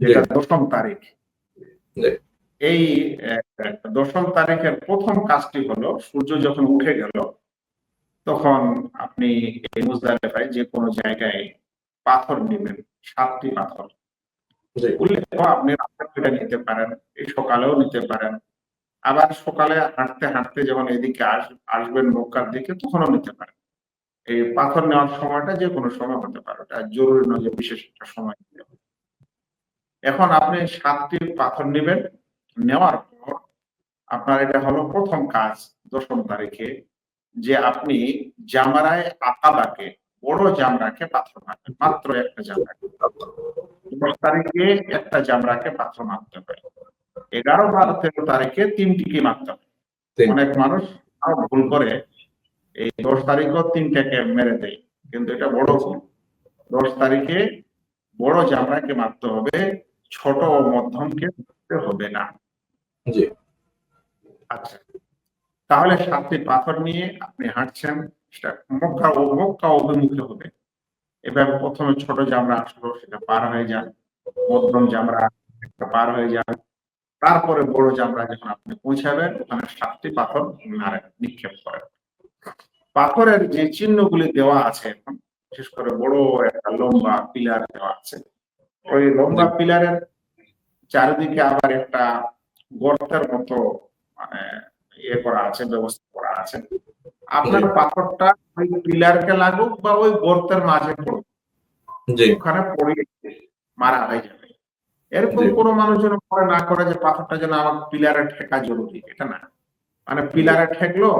যেটা 10ম তারিখ। এই 10ম তারিখের প্রথম কাজটি হলো সূর্য যখন উঠে গেল তখন আপনি এই মুজদালিফায় যে কোনো জায়গায় পাথর নেবেন, 7টি পাথর। উল্লেখ আপনি রাত্রে নিতে পারেন, এই সকালেও নিতে পারেন, আবার সকালে হাঁটতে হাঁটতে যখন এদিকে আসবেন নৌকার দিকে তখনও নিতে পারেন। এই পাথর নেওয়ার সময়টা যে কোনো সময় হতে পারে, এটা জরুরি নয় যে বিশেষ একটা সময় নিতে হবে। এখন আপনি 7টি পাথর নেবেন, নেওয়ার পর আপনার এটা হলো প্রথম কাজ 10ম তারিখে, যে আপনি জামরায়ে আকাবাকে, বড় জামরাকে পাথর মারবেন, মাত্র একটা জামরাকে। 10 তারিখে একটা জামরাকে পাথর মারতে হবে। 11, 12, 13 তারিখে 3টিকে মারতে হবে। অনেক মানুষ ভুল করে এই 10 তারিখও 3টাকে মেরে দেয়, কিন্তু এটা বড় ভুল। 10 তারিখে বড় জামরাকে মারতে হবে, ছোট ও মধ্যমকে মারতে হবে না। আচ্ছা, তাহলে 7টি পাথর নিয়ে আপনি হাঁটছেন, সেটা মক্কা অভিমুখে হবে। এভাবে প্রথমে ছোট জামরা আসলো, সেটা পার হয়ে যান, মধ্যম জামরা পার হয়ে যান, তারপরে বড় জামরা যখন আপনি পৌঁছাবেন ওখানে 7টি পাথর নিক্ষেপ করেন। পাথরের যে চিহ্নগুলি দেওয়া আছে, বিশেষ করে বড় একটা লম্বা পিলার দেওয়া আছে, ওই লম্বা পিলারের চারিদিকে আবার একটা গর্তের মতো মানে করা আছে, ব্যবস্থা করা আছে। আপনার পাথরটা ওই পিলারকে লাগুক বা ওই গর্তের মাঝে পড়ুক, ওখানে পড়ে মারা হয়ে যাবে। এরকম কোনো মানুষ যেন মনে না করে যে পাথরটা যেন আমার পিলারে ঠেকা জরুরি, এটা না। মানে পিলারে ঠেকলো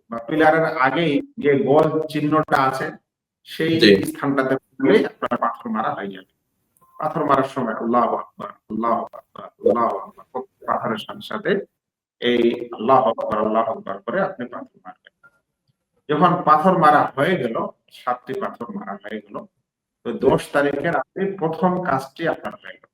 বা পিলারের আগেই যে গোল চিহ্নটা আছে সেই স্থানটাতে পড়লেই আপনার পাথর মারা হয়ে যাবে। পাথর মারার সময় আল্লাহু আকবার, আল্লাহু আকবার, আল্লাহু আকবার পাথরের সাথে সাথে এই আল্লাহু আকবার, আল্লাহু আকবার করে আপনি পাথর মারবেন। যখন পাথর মারা হয়ে গেল, 7টি পাথর মারা হয়ে গেল, তো 10 তারিখের আপনি প্রথম কাজটি আপনার হয়ে গেল।